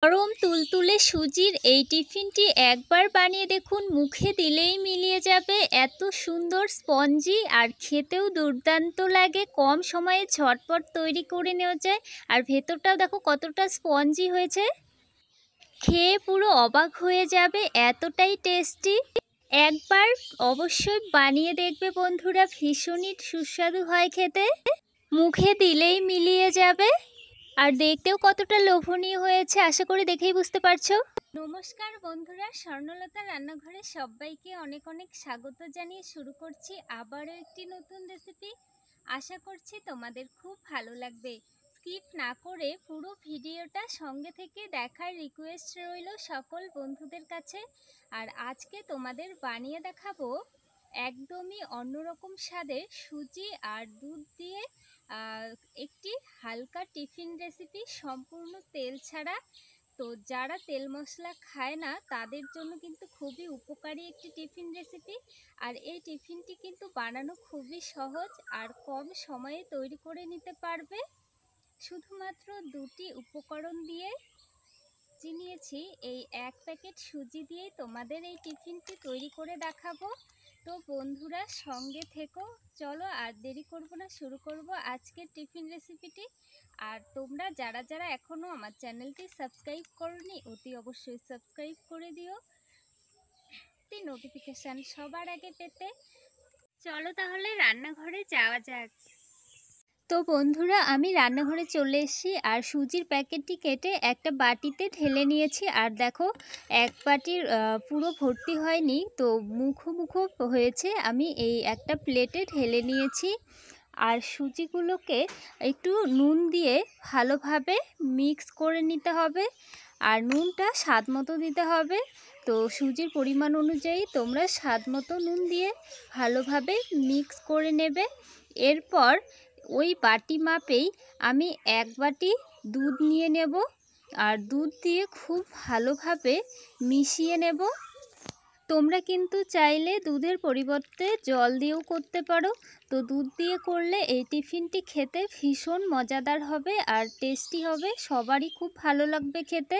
গরম তুলতুলে সুজির এই টিফিনটি একবার বানিয়ে দেখুন, মুখে দিলেই মিলিয়ে যাবে। এত সুন্দর স্পঞ্জি আর খেতেও দুর্দান্ত লাগে। কম সময়ে ঝটপট তৈরি করে নেওয়া যায়। আর ভেতরটাও দেখো কতটা স্পঞ্জি হয়েছে, খেয়ে পুরো অবাক হয়ে যাবে, এতটাই টেস্টি। একবার অবশ্যই বানিয়ে দেখবে বন্ধুরা, ভীষণই সুস্বাদু হয় খেতে, মুখে দিলেই মিলিয়ে যাবে। আর দেখতেও কতটা লোভনীয় হয়েছে, আশা করি দেখেই বুঝতে পারছো। নমস্কার বন্ধুরা, স্বর্ণলতা রান্নাঘরে সবাইকে অনেক অনেক স্বাগত জানিয়ে শুরু করছি আবারও একটি নতুন রেসিপি। আশা করছি তোমাদের খুব ভালো লাগবে। স্কিপ না করে পুরো ভিডিওটা সঙ্গে থেকে দেখার রিকোয়েস্ট রইল সকল বন্ধুদের কাছে। আর আজকে তোমাদের বানিয়ে দেখাবো একদমই অন্যরকম স্বাদের সুজি আর দুধ দিয়ে একটি হালকা টিফিন রেসিপি, সম্পূর্ণ তেল ছাড়া। তো যারা তেল মশলা খায় না তাদের জন্য কিন্তু খুবই উপকারী একটি টিফিন রেসিপি। আর এই টিফিনটি কিন্তু বানানো খুবই সহজ আর কম সময়ে তৈরি করে নিতে পারবে। শুধুমাত্র দুটি উপকরণ দিয়ে নিয়েছি, এই এক প্যাকেট সুজি দিয়ে তোমাদের এই টিফিনটি তৈরি করে দেখাবো। তো বন্ধুরা সঙ্গে থেকো, চলো আর দেরি করব না, শুরু করব আজকের টিফিন রেসিপিটি। আর তোমরা যারা যারা এখনও আমার চ্যানেলটি সাবস্ক্রাইব করোনি অতি অবশ্যই সাবস্ক্রাইব করে দিও, নোটিফিকেশান সবার আগে পেতে। চলো তাহলে রান্নাঘরে যাওয়া যাক। তো বন্ধুরা আমি রান্নাঘরে চলে এসেছি আর সুজির প্যাকেটটি কেটে একটা বাটিতে ঢেলে নিয়েছি। আর দেখো এক বাটির পুরো ভর্তি হয়নি, তো মুখো মুখো হয়েছে। আমি এই একটা প্লেটে ঢেলে নিয়েছি। আর সুজিগুলোকে একটু নুন দিয়ে ভালোভাবে মিক্স করে নিতে হবে। আর নুনটা স্বাদ মতো দিতে হবে। তো সুজির পরিমাণ অনুযায়ী তোমরা স্বাদ মতো নুন দিয়ে ভালোভাবে মিক্স করে নেবে। এরপর ওই বাটি মাপেই আমি এক বাটি দুধ নিয়ে নেব। আর দুধ দিয়ে খুব ভালোভাবে মিশিয়ে নেব। তোমরা কিন্তু চাইলে দুধের পরিবর্তে জল দিয়েও করতে পারো। তো দুধ দিয়ে করলে এই টিফিনটি খেতে ভীষণ মজাদার হবে আর টেস্টি হবে, সবারই খুব ভালো লাগবে খেতে।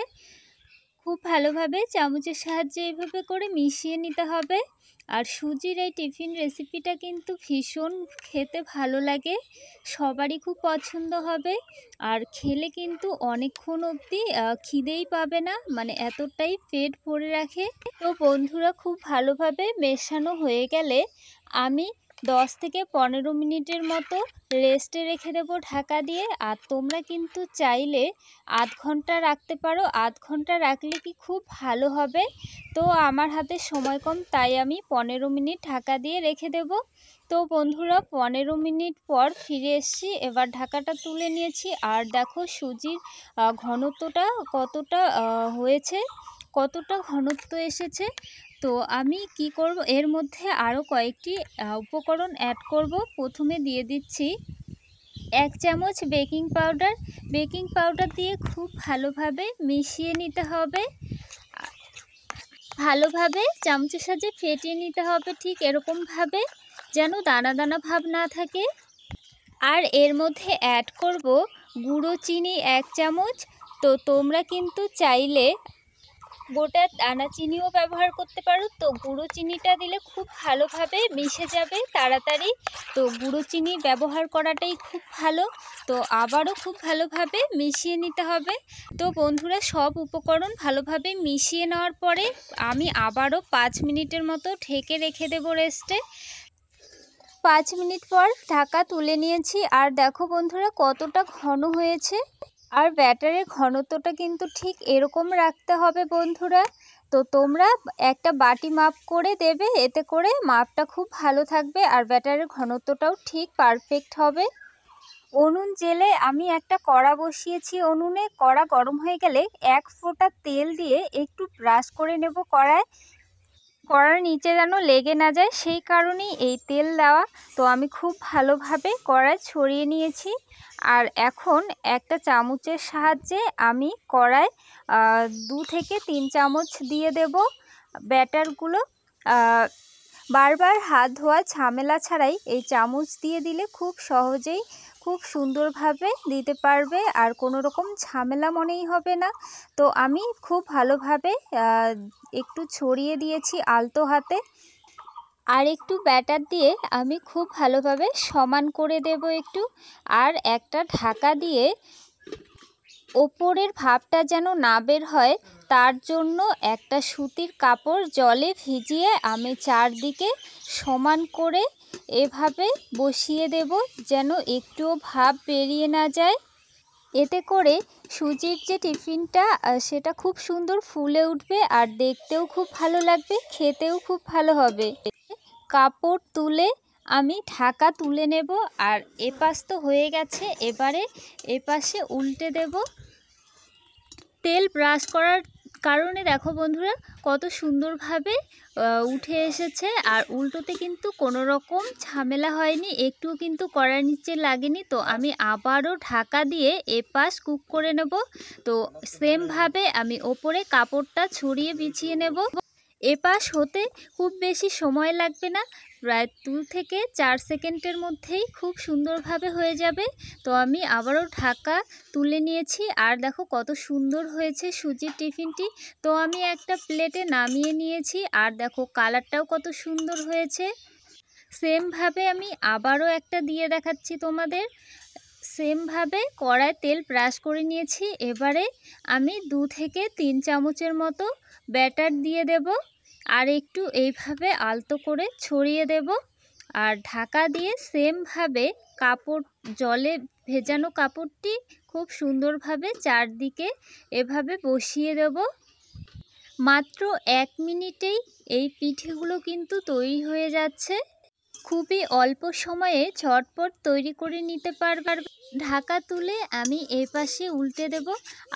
খুব ভালোভাবে চামচের সাহায্যে এইভাবে করে মিশিয়ে নিতে হবে। আর সুজির এই টিফিন রেসিপিটা কিন্তু ভীষণ খেতে ভালো লাগে, সবারই খুব পছন্দ হবে। আর খেলে কিন্তু অনেকক্ষণ অবধি খিদেই পাবে না, মানে এতটাই পেট ভরে রাখে। তো বন্ধুরা খুব ভালোভাবে মেশানো হয়ে গেলে আমি 10 থেকে 15 মিনিটের মতো রেস্টে রেখে দেবো ঢাকা দিয়ে। আর তোমরা কিন্তু চাইলে আধ ঘন্টা রাখতে পারো, আধ ঘন্টা রাখলে কি খুব ভালো হবে। তো আমার হাতে সময় কম, তাই আমি 15 মিনিট ঢাকা দিয়ে রেখে দেব। তো বন্ধুরা 15 মিনিট পর ফিরে এসেছি, এবার ঢাকাটা তুলে নিয়েছি। আর দেখো সুজির ঘনত্বটা কতটা হয়েছে, কতটা ঘনত্ব এসেছে। তো আমি কি করব, এর মধ্যে আরও কয়েকটি উপকরণ অ্যাড করব। প্রথমে দিয়ে দিচ্ছি 1 চামচ বেকিং পাউডার। বেকিং পাউডার দিয়ে খুব ভালোভাবে মিশিয়ে নিতে হবে। ভালোভাবে চামচের সাহায্যে ফেটিয়ে নিতে হবে, ঠিক এরকমভাবে যেন দানা দানা ভাব না থাকে। আর এর মধ্যে অ্যাড করব গুঁড়ো চিনি 1 চামচ। তো তোমরা কিন্তু চাইলে গোটা দানা চিনিও ব্যবহার করতে পারো। তো গুঁড়ো চিনিটা দিলে খুব ভালোভাবে মিশে যাবে তাড়াতাড়ি। তো গুঁড়ো চিনি ব্যবহার করাটাই খুব ভালো। তো আবারও খুব ভালোভাবে মিশিয়ে নিতে হবে। তো বন্ধুরা সব উপকরণ ভালোভাবে মিশিয়ে নেওয়ার পরে আমি আবারও 5 মিনিটের মতো ঢেকে রেখে দেবো রেস্টে। 5 মিনিট পর ঢাকা তুলে নিয়েছি। আর দেখো বন্ধুরা কতটা ঘন হয়েছে। আর ব্যাটারের ঘনত্বটা কিন্তু ঠিক এরকম রাখতে হবে বন্ধুরা। তো তোমরা একটা বাটি মাপ করে দেবে, এতে করে মাপটা খুব ভালো থাকবে আর ব্যাটারের ঘনত্বটাও ঠিক পারফেক্ট হবে। উনুন জেলে আমি একটা কড়া বসিয়েছি উনুনে। কড়া গরম হয়ে গেলে 1 ফোঁটা তেল দিয়ে একটু ব্রাশ করে নেব কড়ায়। কড়ার নিচে যেন লেগে না যায় সেই কারণেই এই তেল দেওয়া। তো আমি খুব ভালোভাবে কড়ায় ছড়িয়ে নিয়েছি। আর এখন একটা চামচের সাহায্যে আমি কড়ায় 2 থেকে 3 চামচ দিয়ে দেব ব্যাটারগুলো। বারবার হাত ধোয়া ঝামেলা ছাড়াই এই চামচ দিয়ে দিলে খুব সহজেই খুব খুব সুন্দরভাবে দিতে পারবে আর কোনো রকম ঝামেলা মনেই হবে না। তো আমি খুব ভালোভাবে একটু ছড়িয়ে দিয়েছি আলতো হাতে, আর একটু ব্যাটার দিয়ে আমি খুব ভালোভাবে সমান করে দেব একটু। আর একটা ঢাকা দিয়ে ওপরের ভাপটা যেন না বের হয় তার জন্য একটা সুতির কাপড় জলে ভিজিয়ে আমি চারদিকে সমান করে এভাবে বসিয়ে দেব, যেন একটুও ভাপ বেরিয়ে না যায়। এতে করে সুজির যে টিফিনটা সেটা খুব সুন্দর ফুলে উঠবে আর দেখতেও খুব ভালো লাগবে, খেতেও খুব ভালো হবে। কাপড় তুলে আমি ঢাকা তুলে নেব, আর এপাশ তো হয়ে গেছে, এবারে এপাশে উল্টে দেব। তেল ব্রাশ করার কারণে দেখো বন্ধুরা কত সুন্দরভাবে উঠে এসেছে, আর উল্টোতে কিন্তু কোনো রকম ঝামেলা হয়নি, একটুও কিন্তু কড়ার নিচে লাগেনি। তো আমি আবারও ঢাকা দিয়ে এপাশ কুক করে নেব। তো সেমভাবে আমি ওপরে কাপড়টা ছড়িয়ে বিছিয়ে নেব। এপাশ হতে খুব বেশি সময় লাগবে না, প্রায় 2 থেকে 4 সেকেন্ডের মধ্যেই খুব সুন্দরভাবে হয়ে যাবে। তো আমি আবারও ঢাকা তুলে নিয়েছি, আর দেখো কত সুন্দর হয়েছে সুজির টিফিনটি। তো আমি একটা প্লেটে নামিয়ে নিয়েছি, আর দেখো কালারটাও কত সুন্দর হয়েছে। সেমভাবে আমি আবারও একটা দিয়ে দেখাচ্ছি তোমাদের। সেমভাবে কড়ায় তেল ব্রাশ করে নিয়েছি, এবারে আমি 2 থেকে 3 চামচের মতো ব্যাটার দিয়ে দেব, আর একটু এইভাবে আলতো করে ছড়িয়ে দেব। আর ঢাকা দিয়ে সেমভাবে কাপড় জলে ভেজানো কাপড়টি খুব সুন্দরভাবে চারদিকে এভাবে বসিয়ে দেব। মাত্র 1 মিনিটেই এই পিঠেগুলো কিন্তু তৈরি হয়ে যাচ্ছে। খুবই অল্প সময়ে ঝটপট তৈরি করে নিতে পারবে। ঢাকা তুলে আমি এই পাশে উল্টে দেব,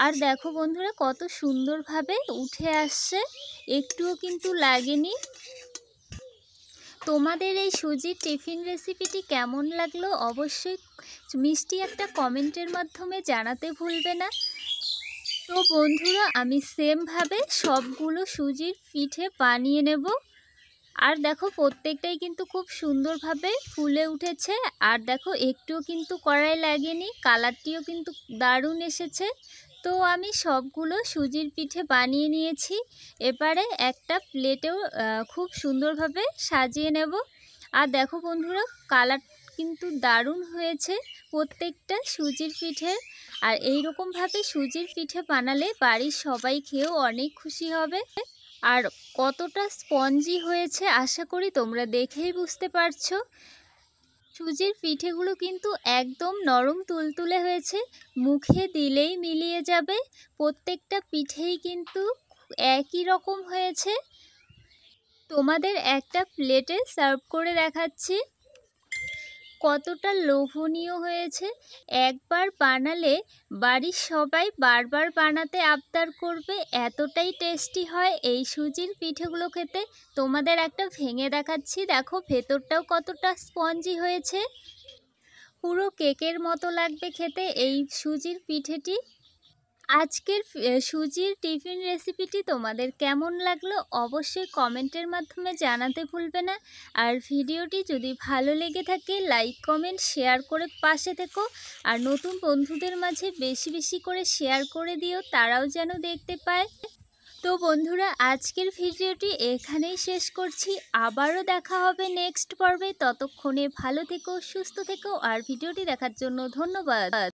আর দেখো বন্ধুরা কত সুন্দরভাবে উঠে আসছে, একটুও কিন্তু লাগেনি। তোমাদের এই সুজির টিফিন রেসিপিটি কেমন লাগলো অবশ্যই মিষ্টি একটা কমেন্টের মাধ্যমে জানাতে ভুলবে না। তো বন্ধুরা আমি সেমভাবে সবগুলো সুজির পিঠে বানিয়ে নেব, আর দেখো প্রত্যেকটাই কিন্তু খুব সুন্দরভাবে ফুলে উঠেছে, আর দেখো একটুও কিন্তু কড়াই লাগেনি, কালারটিও কিন্তু দারুণ এসেছে। তো আমি সবগুলো সুজির পিঠে বানিয়ে নিয়েছি, এবারে একটা প্লেটেও খুব সুন্দরভাবে সাজিয়ে নেব। আর দেখো বন্ধুরা কালার কিন্তু দারুণ হয়েছে প্রত্যেকটা সুজির পিঠে। আর এই রকমভাবে সুজির পিঠে বানালে বাড়ির সবাই খেয়েও অনেক খুশি হবে। আর কতটা স্পঞ্জি হয়েছে আশা করি তোমরা দেখেই বুঝতে পারছো। সুজির পিঠেগুলো কিন্তু একদম নরম তুলতুলে হয়েছে, মুখে দিলেই মিলিয়ে যাবে। প্রত্যেকটা পিঠেই কিন্তু একই রকম হয়েছে। তোমাদের একটা প্লেটে সার্ভ করে দেখাচ্ছি কতটা লোভনীয় হয়েছে। একবার বানালে বাড়ির সবাই বারবার বানাতে আবদার করবে, এতটাই টেস্টি হয় এই সুজির পিঠেগুলো খেতে। তোমাদের একটা ভেঙে দেখাচ্ছি, দেখো ভেতরটাও কতটা স্পঞ্জি হয়েছে, পুরো কেকের মতো লাগবে খেতে এই সুজির পিঠেটি। আজকের সুজির টিফিন রেসিপিটি তোমাদের কেমন লাগলো অবশ্যই কমেন্টের মাধ্যমে জানাতে ভুলবে না। আর ভিডিওটি যদি ভালো লেগে থাকে লাইক কমেন্ট শেয়ার করে পাশে থেকো, আর নতুন বন্ধুদের মাঝে বেশি বেশি করে শেয়ার করে দিও, তারাও যেন দেখতে পায়। তো বন্ধুরা আজকের ভিডিওটি এখানেই শেষ করছি, আবারও দেখা হবে নেক্সট পর্বে। ততক্ষণে ভালো থেকো, সুস্থ থেকো, আর ভিডিওটি দেখার জন্য ধন্যবাদ।